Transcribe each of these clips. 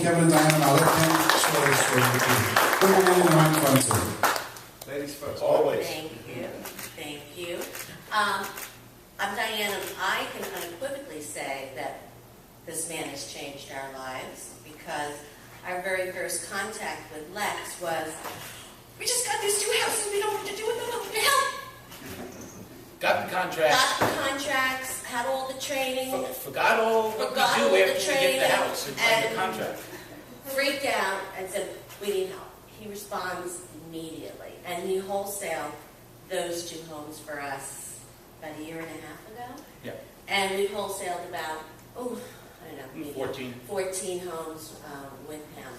Kevin and Dianne, and I'll let them share their story with you. Bring them in and have fun too. Ladies first, always. Thank you. Thank you. I'm Dianne, and I can unequivocally say that this man has changed our lives, because our very first contact with Lex was, we just got these 2 houses, we don't know what to do with them, what the hell? Got the contract. Got the contracts, had all the training, Forgot all what Forgot we all do the after we get training, the house and sign the and- contract. freaked out and said, we need help. He responds immediately, and he wholesaled those 2 homes for us about a year and a half ago. Yeah. And we wholesaled about, I don't know, maybe 14. 14 homes with him.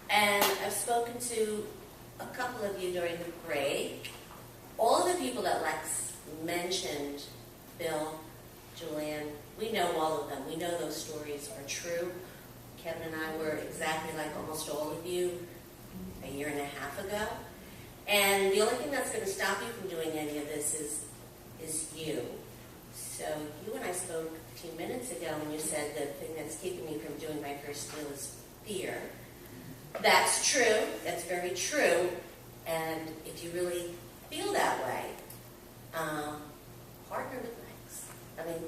And I've spoken to a couple of you during the break. All of the people that Lex mentioned, Bill, Julianne, we know all of them. We know those stories are true. Kevin and I were exactly like almost all of you a year and a half ago. And the only thing that's going to stop you from doing any of this is you. So you and I spoke a few minutes ago, and you said the thing that's keeping me from doing my first deal is fear. That's true. That's very true. And if you really feel that way, partner with Lex. I mean,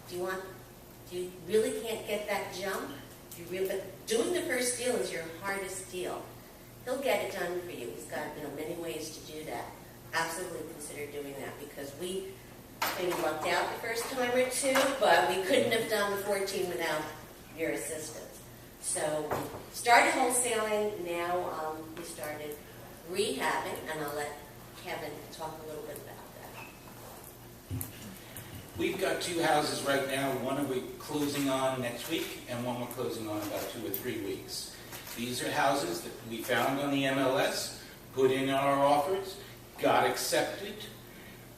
do you really can't get that jump? But doing the first deal is your hardest deal. He'll get it done for you. He's got many ways to do that. Absolutely consider doing that, because we maybe lucked out the first time or 2, but we couldn't have done the 14 without your assistance. So started wholesaling. Now we started rehabbing, and I'll let Kevin talk a little bit about that. We've got 2 houses right now. One we're closing on next week, and one we're closing on about 2 or 3 weeks. These are houses that we found on the MLS, put in our offers, got accepted,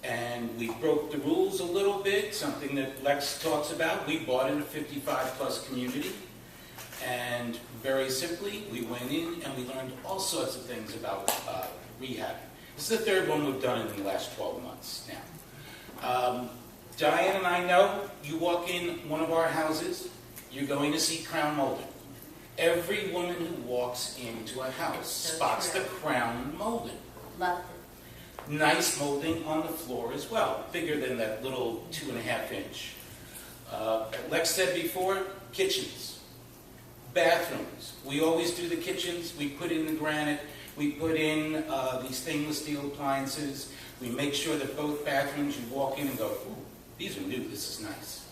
and we broke the rules a little bit, something that Lex talks about. We bought in a 55-plus community, and very simply, we went in and we learned all sorts of things about rehab. This is the 3rd one we've done in the last 12 months now. Dianne and I know, you walk in one of our houses, you're going to see crown molding. Every woman who walks into a house spots the crown molding. Loved it. Nice molding on the floor as well, bigger than that little 2.5 inch. Lex said before, kitchens, bathrooms. We always do the kitchens. We put in the granite. We put in these stainless steel appliances. We make sure that both bathrooms, you walk in and go, ooh, these are new, this is nice.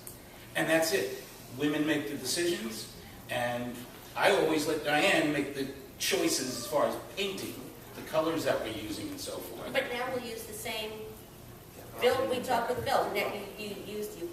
And that's it. Women make the decisions, and I always let Dianne make the choices as far as painting, the colors that we're using and so forth. But now we'll use the same. Bill, we talked with Bill. Now you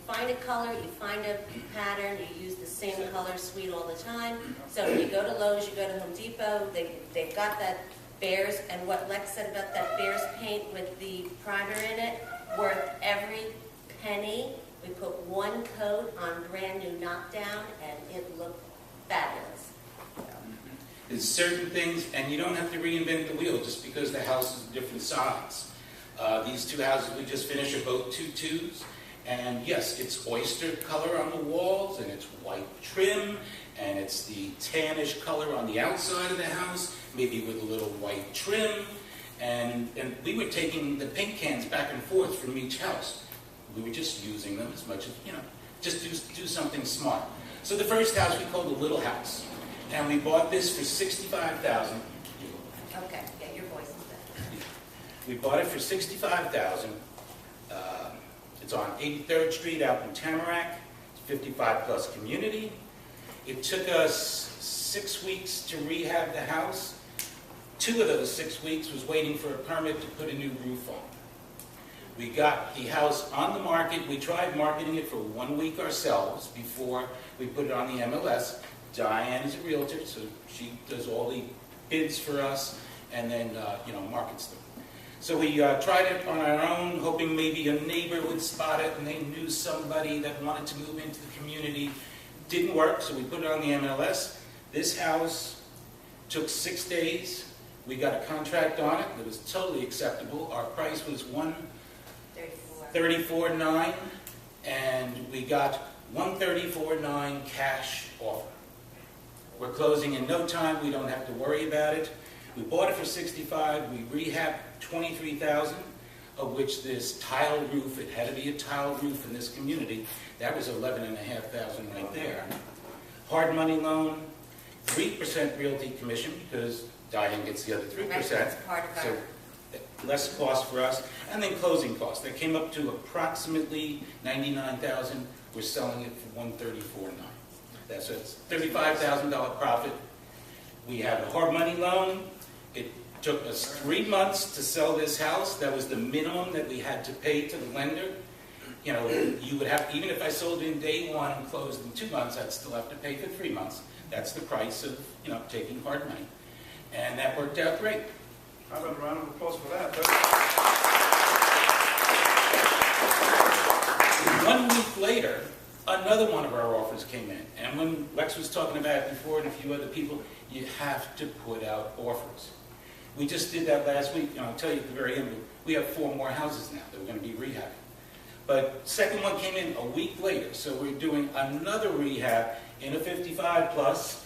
find a color, you find a pattern, you use the same color suite all the time. So when you go to Lowe's, you go to Home Depot, they've got that Bears, and what Lex said about that Bears paint with the primer in it, worth every penny. We put 1 coat on brand new knockdown, and it looked fabulous. There's certain things, and you don't have to reinvent the wheel just because the house is a different size. These 2 houses we just finished are both 2-2s, and yes, it's oyster color on the walls, and it's white trim, and it's the tannish color on the outside of the house, maybe with a little white trim, and we were taking the paint cans back and forth from each house. We were just using them as much as, just do something smart. So the first house we called the Little House, and we bought this for $65,000. Okay, yeah, your voice is better. We bought it for $65,000. It's on 83rd Street out in Tamarack. It's 55-plus community. It took us 6 weeks to rehab the house. 2 of those 6 weeks was waiting for a permit to put a new roof on. We got the house on the market. We tried marketing it for 1 week ourselves before we put it on the MLS. Dianne is a realtor, so she does all the bids for us and then, markets them. So we tried it on our own, hoping maybe a neighbor would spot it and they knew somebody that wanted to move into the community. Didn't work, so we put it on the MLS. This house took 6 days. We got a contract on it that was totally acceptable. Our price was $134,900, and we got $134,900 cash offer. we're closing in no time. We don't have to worry about it. We bought it for $65,000. We rehabbed $23,000, of which this tile roof, it had to be a tile roof in this community. That was $11,500 right there. Hard money loan, 3% realty commission, because Dianne gets the other 3%. Right, that's part of So less cost for us. And then closing costs. That came up to approximately $99,000. We're selling it for $134,900. That's a $35,000 profit. We have a hard money loan. It took us 3 months to sell this house. That was the minimum that we had to pay to the lender. You know, you would have, even if I sold it in day one and closed in 2 months, I'd still have to pay for 3 months. That's the price of, you know, taking hard money. And that worked out great. How about a round of applause for that? 1 week later, another one of our offers came in. And when Lex was talking about it before and a few other people, you have to put out offers. We just did that last week, and I'll tell you at the very end, we have 4 more houses now that we're going to be rehabbing. But second one came in a week later, so we're doing another rehab in a 55 plus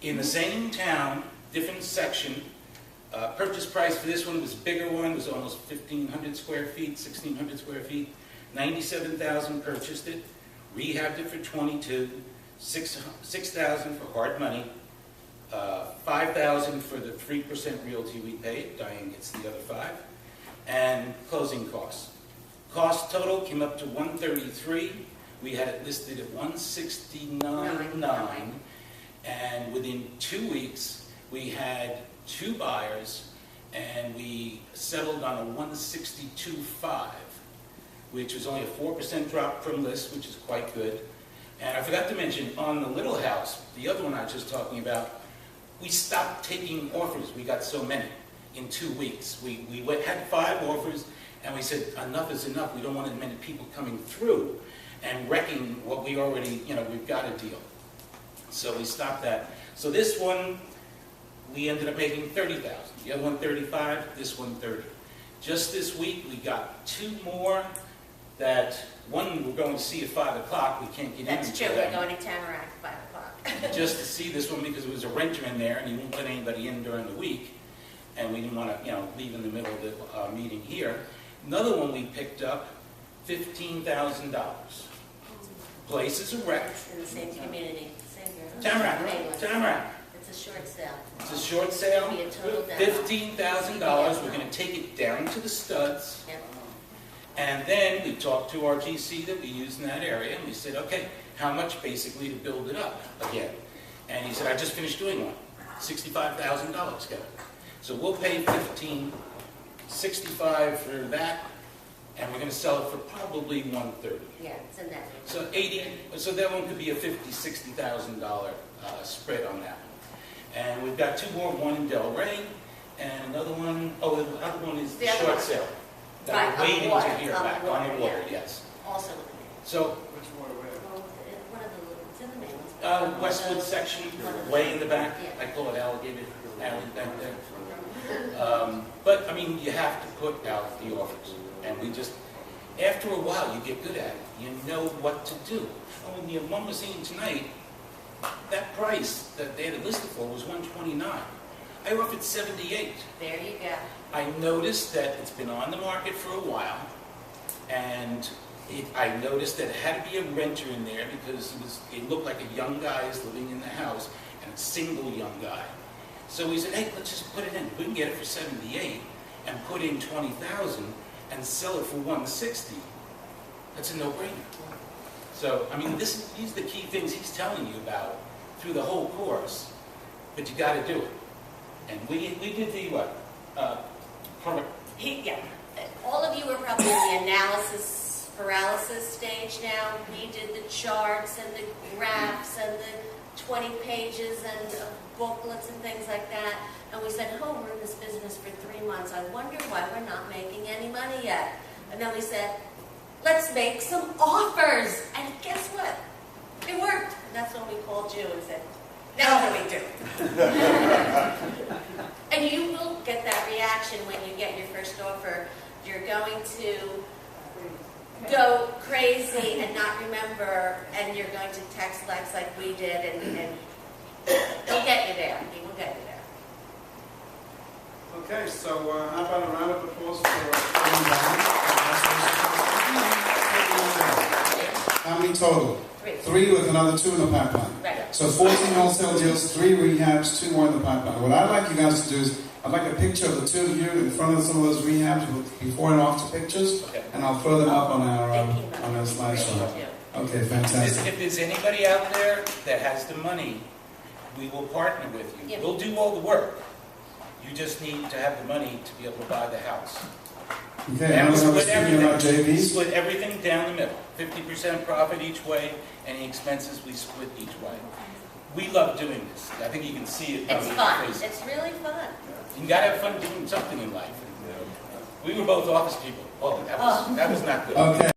in the same town, different section. Purchase price for this one was a bigger one, was almost 1,500 square feet, 1,600 square feet. $97,000 purchased it, rehabbed it for $22,000, $6,000 for hard money, $5,000 for the 3% realty we paid. Dianne gets the other $5,000, and closing costs. Cost total came up to $133,000. We had it listed at $169,900, and within 2 weeks we had 2 buyers, and we settled on a $162,500, which was only a 4% drop from list, which is quite good. And I forgot to mention, on the little house, the other one I was just talking about, we stopped taking offers. We got so many in 2 weeks. We had 5 offers, and we said, enough is enough. We don't want as many people coming through and wrecking what we already, you know, we've got a deal. So we stopped that. So this one, we ended up making $30,000. The other one $35,000, this one $30,000. Just this week, we got 2 more that, one we're going to see at 5 o'clock. We can't get in. That's true, we're going to Tamarack at 5 o'clock. Just to see this one, because there was a renter in there and he won't let anybody in during the week. And we didn't want to, you know, leave in the middle of the meeting here. Another one we picked up, $15,000. Place is a wreck. In the same community, same girl. Tamarack. It's a short sale. It's a short sale. It'll be a total demo. $15,000. We're going to take it down to the studs. Yep. And then we talked to our GC that we use in that area, and we said, okay, how much basically to build it up again? And he said, I just finished doing one, $65,000, Kevin. So we'll pay $65,000 for that, and we're going to sell it for probably $130,000. Yeah, it's in that. So so that one could be a $50,000, $60,000 spread on that one. And we've got 2 more, one in Delray, and another one, the other one is the short sale. That Right, we're waiting on to the hear water, back on on the the water, water, yes. Also, So, Which one away? one of the, it's in the main ones. Westwood section, way in the back, I call it alligator alley back there. But, I mean, you have to put out the offers. And we just, after a while, you get good at it. You know what to do. And when the one was seeing tonight, that price that they had it listed for was $129,000. I offered $78,000. There you go. I noticed that it's been on the market for a while, and I noticed that it had to be a renter in there because it looked like a young guy is living in the house, and a single young guy. So we said, hey, let's just put it in. We can get it for $78,000 and put in $20,000 and sell it for $160,000. That's a no-brainer. So, I mean, these are the key things he's telling you about through the whole course, but you got to do it. And we did the what? Yeah. All of you are probably in the analysis paralysis stage now. We did the charts and the graphs and the 20 pages and booklets and things like that. And we said, oh, we're in this business for 3 months. I wonder why we're not making any money yet. And then we said, let's make some offers. And guess what? It worked. And that's when we called you and said, now what do we do? And you will get that reaction when you get your first offer. You're going to go crazy and not remember, and you're going to text Lex like we did, and He'll get you there. He will get you there. Okay, so how about a round of applause for... How many total? 3. 3 with another 2 in the pipeline. Right. So 14 wholesale deals, 3 rehabs, 2 more in the pipeline. What I'd like you guys to do is, I'd like a picture of the 2 of you in front of some of those rehabs with before and after pictures, Okay. and I'll throw them up on our Thinking slideshow. Yeah. Okay, fantastic. If there's anybody out there that has the money, we will partner with you. Yeah. We'll do all the work. You just need to have the money to be able to buy the house. Okay, And now we we're split speaking about everything. We JVs. split everything down the middle. 50% profit each way, any expenses we split each way. We love doing this. I think you can see it. It's fun. It's really fun. You gotta have fun doing something in life. We were both office people. Oh, that was not good. Okay.